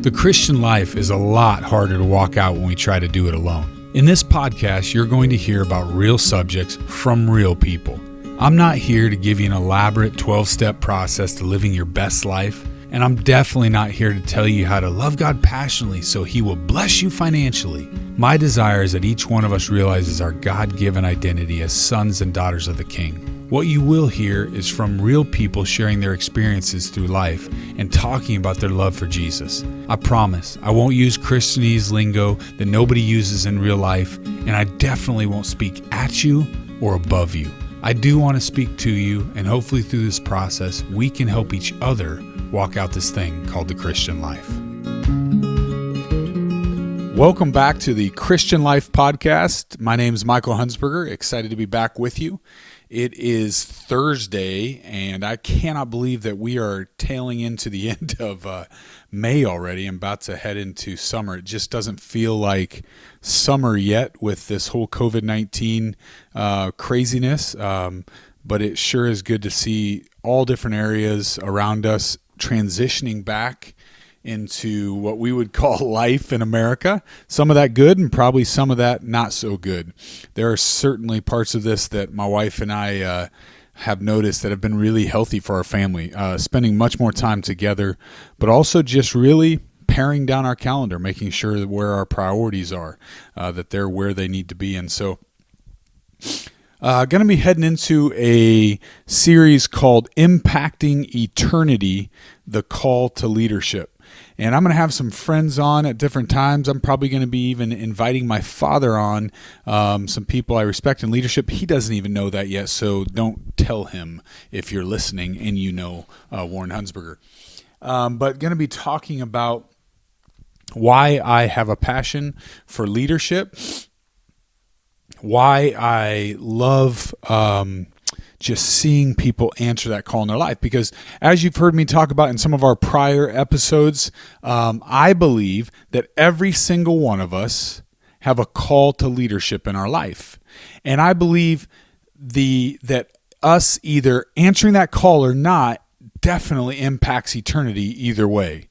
The Christian life is a lot harder to walk out when we try to do it alone. In this podcast, you're going to hear about real subjects from real people. I'm not here to give you an elaborate 12-step process to living your best life, and I'm definitely not here to tell you how to love God passionately so He will bless you financially. My desire is that each one of us realizes our God-given identity as sons and daughters of the King. What you will hear is from real people sharing their experiences through life and talking about their love for Jesus. I promise I won't use Christianese lingo that nobody uses in real life, and I definitely won't speak at you or above you. I do want to speak to you, and hopefully through this process, we can help each other walk out this thing called the Christian life. Welcome back to the Christian Life Podcast. My name is Michael Hunsberger. Excited to be back with you. It is Thursday, and I cannot believe that we are tailing into the end of May already. I'm about to head into summer. It just doesn't feel like summer yet with this whole COVID-19 craziness, but it sure is good to see all different areas around us transitioning back into what we would call life in America. Some of that good and probably some of that not so good. There are certainly parts of this that my wife and I have noticed that have been really healthy for our family, spending much more time together, but also just really paring down our calendar, making sure that where our priorities are, that they're where they need to be. And so going to be heading into a series called Impacting Eternity, The Call to Leadership. And I'm going to have some friends on at different times. I'm probably going to be even inviting my father on, some people I respect in leadership. He doesn't even know that yet, so don't tell him if you're listening and you know Warren Hunsberger. But going to be talking about why I have a passion for leadership, why I love just seeing people answer that call in their life. Because as you've heard me talk about in some of our prior episodes, I believe that every single one of us have a call to leadership in our life. And I believe that us either answering that call or not definitely impacts eternity either way.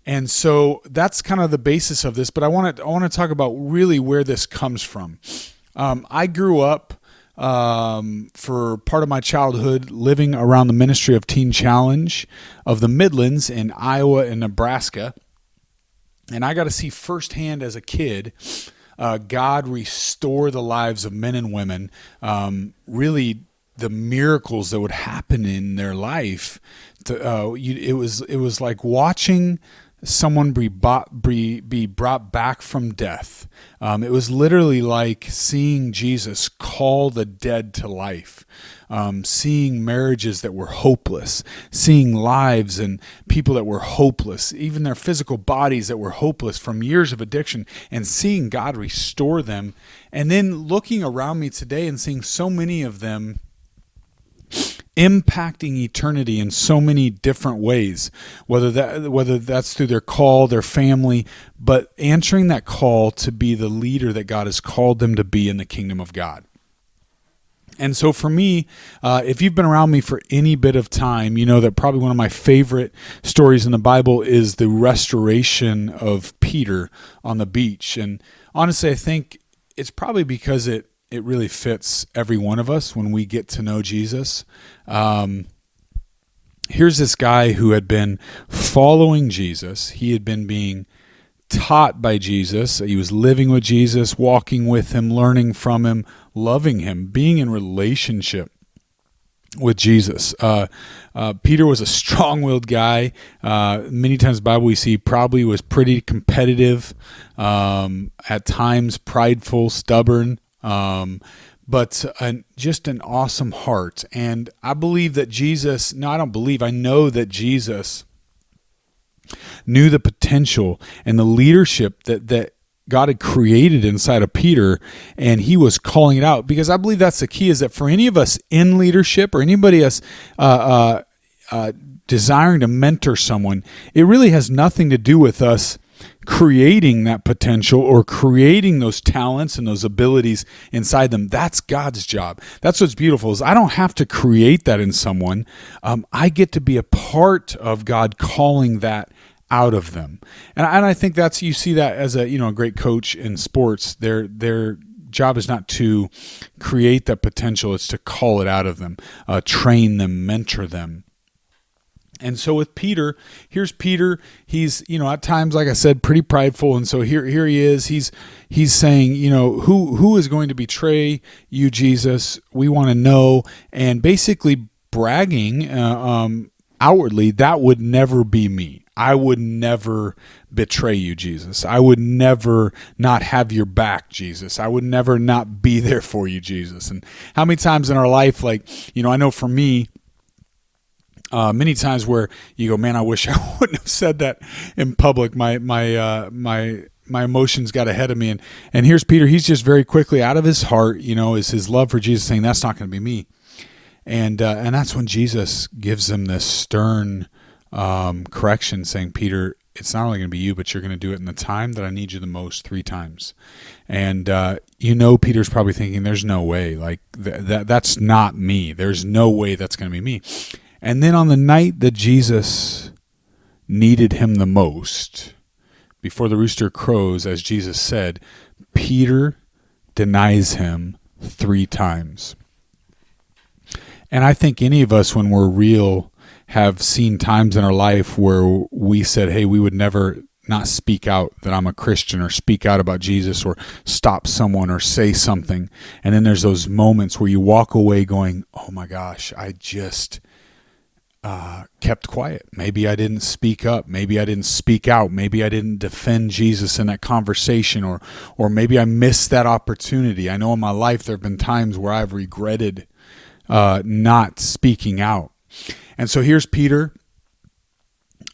And so that's kind of the basis of this, but I want to talk about really where this comes from. I grew up for part of my childhood living around the ministry of Teen Challenge of the Midlands in Iowa and Nebraska. And I got to see firsthand as a kid God restore the lives of men and women, really the miracles that would happen in their life. It was like watching someone be brought back from death. It was literally like seeing Jesus call the dead to life, seeing marriages that were hopeless, seeing lives and people that were hopeless, even their physical bodies that were hopeless from years of addiction, and seeing God restore them. And then looking around me today and seeing so many of them impacting eternity in so many different ways, whether that's through their call, their family, but answering that call to be the leader that God has called them to be in the kingdom of God. And so for me, if you've been around me for any bit of time, you know that probably one of my favorite stories in the Bible is the restoration of Peter on the beach. And honestly, I think it's probably because it really fits every one of us when we get to know Jesus. Here's this guy who had been following Jesus. He had been being taught by Jesus. He was living with Jesus, walking with him, learning from him, loving him, being in relationship with Jesus. Peter was a strong-willed guy. Many times in the Bible we see probably was pretty competitive, at times prideful, stubborn, but just an awesome heart. And I believe that I know that Jesus knew the potential and the leadership that God had created inside of Peter, and he was calling it out, because I believe that's the key, is that for any of us in leadership or anybody else desiring to mentor someone, it really has nothing to do with us creating that potential or creating those talents and those abilities inside them. That's God's job. That's what's beautiful, is I don't have to create that in someone. I get to be a part of God calling that out of them. And I think you see that as a great coach in sports. Their job is not to create that potential; it's to call it out of them, train them, mentor them. And so with Peter, here's Peter. He's, at times, like I said, pretty prideful. And so here he is. He's saying, who is going to betray you, Jesus? We want to know. And basically bragging outwardly, that would never be me. I would never betray you, Jesus. I would never not have your back, Jesus. I would never not be there for you, Jesus. And how many times in our life, like, I know for me, many times where you go, man, I wish I wouldn't have said that in public. My emotions got ahead of me. And here's Peter. He's just very quickly out of his heart, is his love for Jesus, saying that's not going to be me. And that's when Jesus gives him this stern correction, saying, Peter, it's not only going to be you, but you're going to do it in the time that I need you the most, 3 times. And Peter's probably thinking, there's no way, like that's not me. There's no way that's going to be me. And then on the night that Jesus needed him the most, before the rooster crows, as Jesus said, Peter denies him 3 times. And I think any of us, when we're real, have seen times in our life where we said, hey, we would never not speak out that I'm a Christian, or speak out about Jesus, or stop someone, or say something. And then there's those moments where you walk away going, oh my gosh, I just kept quiet. Maybe I didn't speak up. Maybe I didn't speak out. Maybe I didn't defend Jesus in that conversation, or maybe I missed that opportunity. I know in my life there have been times where I've regretted not speaking out. And so here's Peter.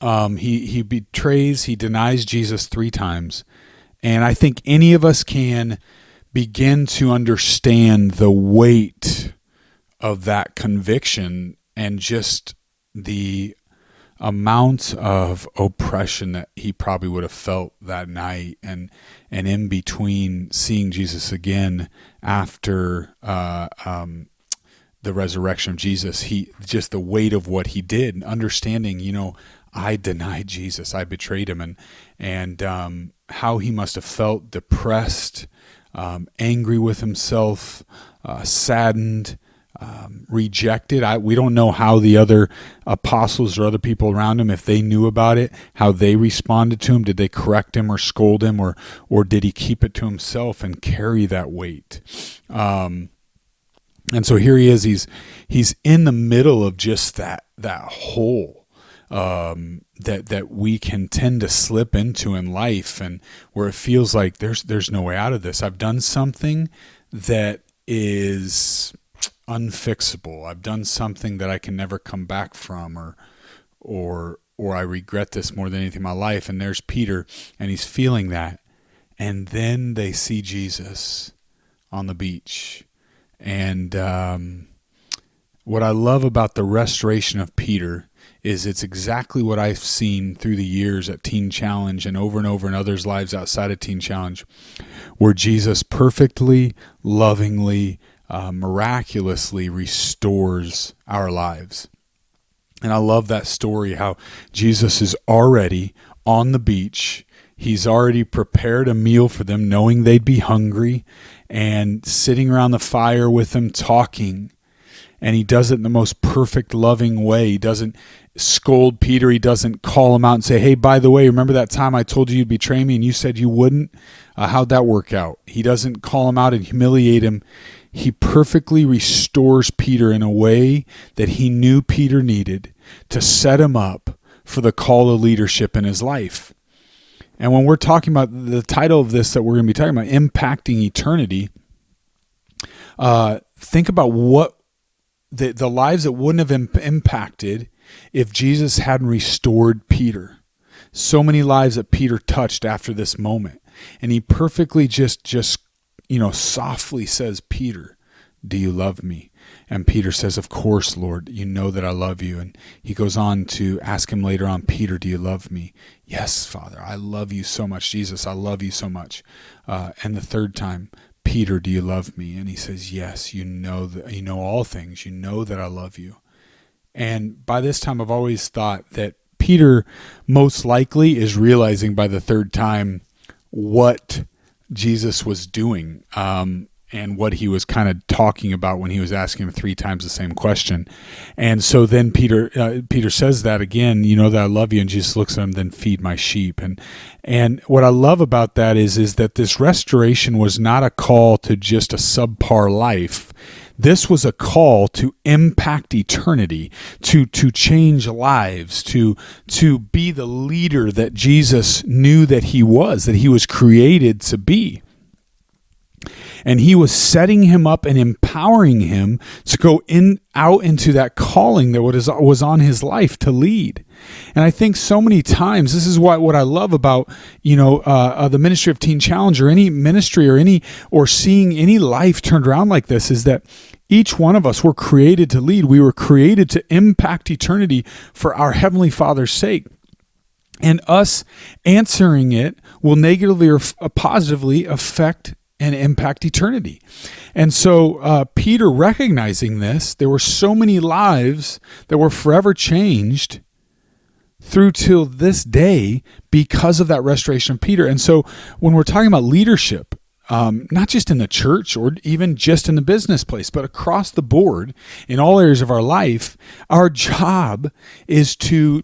He betrays, he denies Jesus 3 times. And I think any of us can begin to understand the weight of that conviction, and just the amount of oppression that he probably would have felt that night, and in between seeing Jesus again after the resurrection of Jesus, just the weight of what he did, and understanding, I denied Jesus, I betrayed him, and how he must have felt depressed, angry with himself, saddened, rejected. We don't know how the other apostles or other people around him, if they knew about it, how they responded to him. Did they correct him or scold him, or did he keep it to himself and carry that weight? And so here he is. He's in the middle of just that hole that we can tend to slip into in life, and where it feels like there's no way out of this. I've done something that is unfixable. I've done something that I can never come back from, or I regret this more than anything in my life. And there's Peter, and he's feeling that. And then they see Jesus on the beach. And what I love about the restoration of Peter is it's exactly what I've seen through the years at Teen Challenge and over in others' lives outside of Teen Challenge, where Jesus perfectly, lovingly, miraculously restores our lives. And I love that story, how Jesus is already on the beach. He's already prepared a meal for them, knowing they'd be hungry, and sitting around the fire with them talking. And he does it in the most perfect, loving way. He doesn't scold Peter. He doesn't call him out and say, hey, by the way, remember that time I told you you'd betray me and you said you wouldn't? How'd that work out? He doesn't call him out and humiliate him. He perfectly restores Peter in a way that he knew Peter needed to set him up for the call to leadership in his life. And when we're talking about the title of this that we're going to be talking about, impacting eternity, think about what the lives that wouldn't have impacted if Jesus hadn't restored Peter. So many lives that Peter touched after this moment. And he perfectly just softly says, Peter, do you love me? And Peter says, of course, Lord, you know that I love you. And he goes on to ask him later on, Peter, do you love me? Yes, Father, I love you so much. Jesus, I love you so much. And the third time, Peter, do you love me? And he says, yes, you know all things. You know that I love you. And by this time, I've always thought that Peter most likely is realizing by the third time what Jesus was doing, and what he was kind of talking about when he was asking him 3 times the same question. And so then Peter says that again, you know that I love you, and Jesus looks at him, then feed my sheep. And what I love about that is that this restoration was not a call to just a subpar life. This was a call to impact eternity, to change lives, to be the leader that Jesus knew that he was created to be. And he was setting him up and empowering him to go out into that calling that was on his life to lead. And I think so many times, this is what I love about, the ministry of Teen Challenge, or any ministry, or seeing any life turned around like this, is that each one of us were created to lead. We were created to impact eternity for our Heavenly Father's sake. And us answering it will negatively or positively affect and impact eternity. And so Peter, recognizing this, there were so many lives that were forever changed through till this day because of that restoration of Peter. And so when we're talking about leadership, not just in the church or even just in the business place, but across the board in all areas of our life, our job is to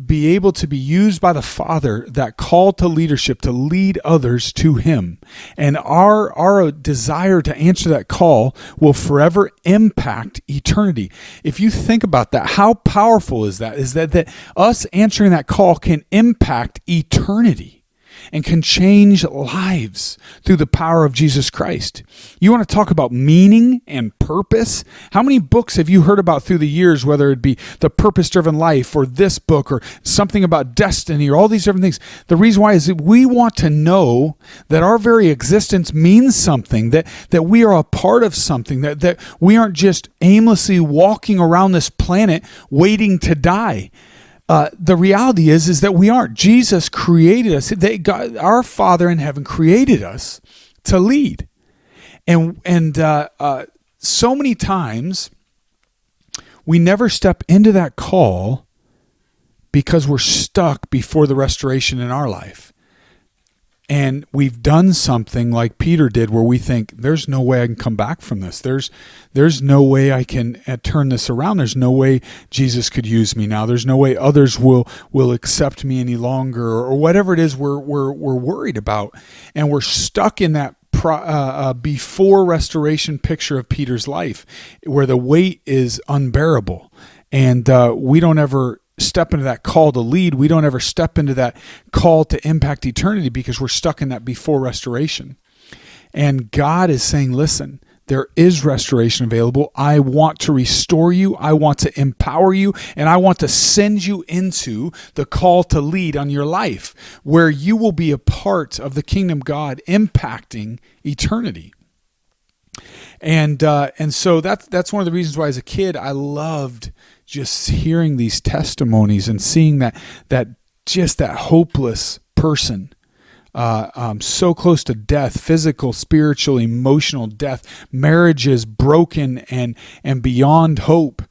be able to be used by the Father, that call to leadership, to lead others to him. And our desire to answer that call will forever impact eternity. If you think about that, how powerful is that? Is that us answering that call can impact eternity and can change lives through the power of Jesus Christ. You want to talk about meaning and purpose? How many books have you heard about through the years, whether it be The Purpose-Driven Life or this book or something about destiny or all these different things? The reason why is that we want to know that our very existence means something, that we are a part of something, that we aren't just aimlessly walking around this planet waiting to die. The reality is that we aren't. Jesus created us. God, our Father in heaven, created us to lead. And so many times we never step into that call because we're stuck before the restoration in our life. And we've done something like Peter did, where we think there's no way I can come back from this. There's no way I can turn this around. There's no way Jesus could use me now. There's no way others will accept me any longer, or whatever it is we're worried about. And we're stuck in that before restoration picture of Peter's life, where the weight is unbearable. And we don't ever step into that call to lead. We don't ever step into that call to impact eternity because we're stuck in that before restoration. And God is saying, listen, there is restoration available. I want to restore you. I want to empower you. And I want to send you into the call to lead on your life, where you will be a part of the kingdom of God impacting eternity. And so that's one of the reasons why as a kid I loved just hearing these testimonies and seeing that hopeless person so close to death, physical, spiritual, emotional death, marriages broken and beyond hope,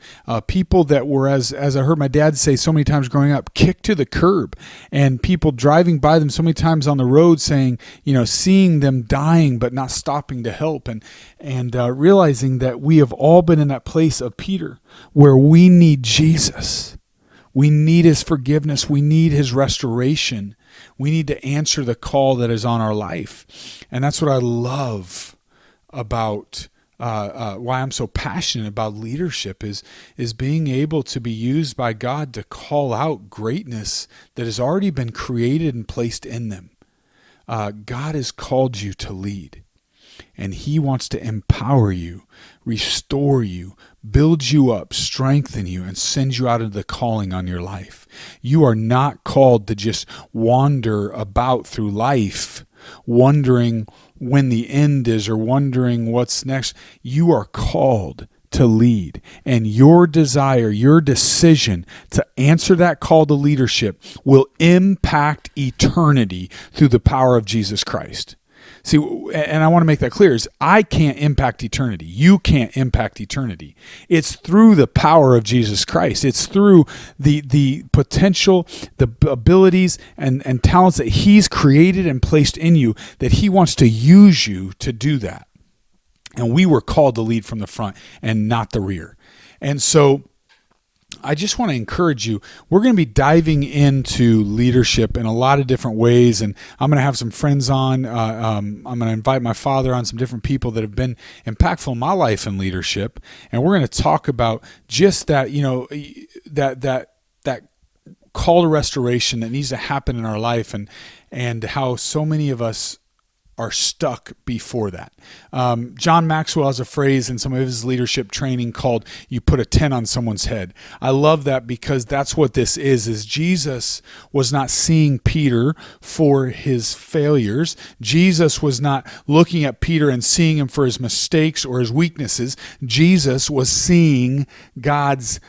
people that were, as I heard my dad say so many times growing up, kicked to the curb, and people driving by them so many times on the road saying, seeing them dying but not stopping to help, and realizing that we have all been in that place of Peter where we need Jesus. We need his forgiveness. We need his restoration. We need to answer the call that is on our life. And that's what I love about why I'm so passionate about leadership is being able to be used by God to call out greatness that has already been created and placed in them. God has called you to lead. And he wants to empower you, restore you, build you up, strengthen you, and send you out into the calling on your life. You are not called to just wander about through life, wondering when the end is or wondering what's next. You are called to lead. And your desire, your decision to answer that call to leadership will impact eternity through the power of Jesus Christ. See, and I want to make that clear, is I can't impact eternity. You can't impact eternity. It's through the power of Jesus Christ. It's through the potential, the abilities and talents that he's created and placed in you that he wants to use you to do that. And we were called to lead from the front and not the rear. And so I just want to encourage you. We're going to be diving into leadership in a lot of different ways, and I'm going to have some friends on. I'm going to invite my father on, some different people that have been impactful in my life in leadership, and we're going to talk about just that, that call to restoration that needs to happen in our life, and how so many of us are stuck before that. John Maxwell has a phrase in some of his leadership training called, you put a 10 on someone's head. I love that because that's what this is Jesus was not seeing Peter for his failures. Jesus was not looking at Peter and seeing him for his mistakes or his weaknesses. Jesus was seeing God's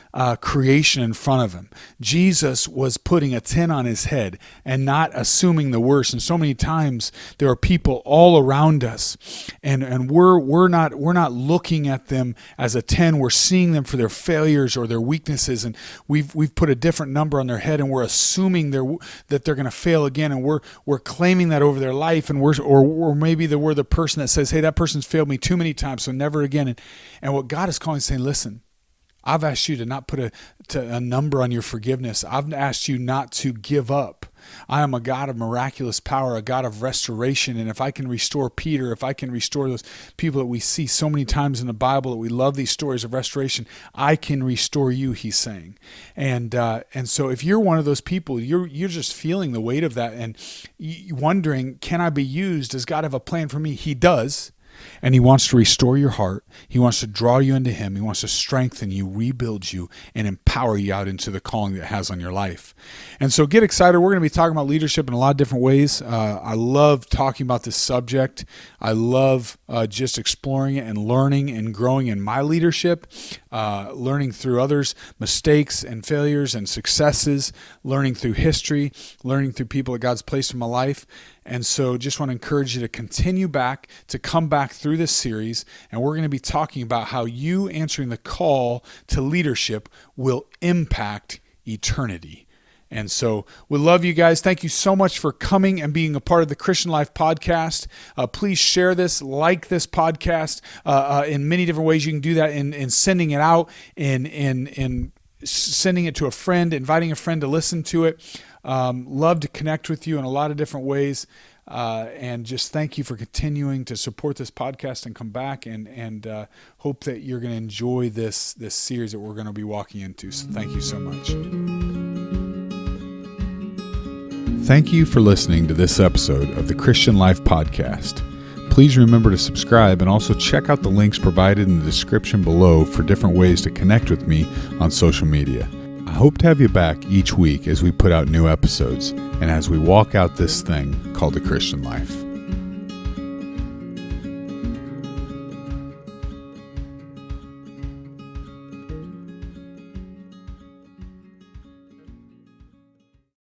creation in front of him. Jesus was putting a 10 on his head and not assuming the worst. And so many times there are people all around us, and we're not looking at them as a 10. We're seeing them for their failures or their weaknesses, and we've put a different number on their head, and we're assuming that they're going to fail again, and we're claiming that over their life, and or maybe we're the person that says, hey, that person's failed me too many times, so never again. And what God is calling, saying, listen, I've asked you to not put a number on your forgiveness. I've asked you not to give up. I am a God of miraculous power, a God of restoration. And if I can restore Peter, if I can restore those people that we see so many times in the Bible, that we love these stories of restoration, I can restore you, he's saying. And so if you're one of those people, you're just feeling the weight of that and wondering, can I be used? Does God have a plan for me? He does. And he wants to restore your heart. He wants to draw you into him. He wants to strengthen you, rebuild you, and empower you out into the calling that it has on your life. And so get excited. We're going to be talking about leadership in a lot of different ways. I love talking about this subject. I love just exploring it and learning and growing in my leadership, learning through others' mistakes and failures and successes, learning through history, learning through people that God's placed in my life. And so just want to encourage you to come back through this series, and we're going to be talking about how you answering the call to leadership will impact eternity. And so we love you guys. Thank you so much for coming and being a part of the Christian Life podcast. Please share this, like this podcast in many different ways. You can do that in sending it out, in sending it to a friend, inviting a friend to listen to it. Love to connect with you in a lot of different ways. And just thank you for continuing to support this podcast and come back, and hope that you're going to enjoy this series that we're going to be walking into. So thank you so much. Thank you for listening to this episode of the Christian Life Podcast. Please remember to subscribe and also check out the links provided in the description below for different ways to connect with me on social media. I hope to have you back each week as we put out new episodes and as we walk out this thing called the Christian life.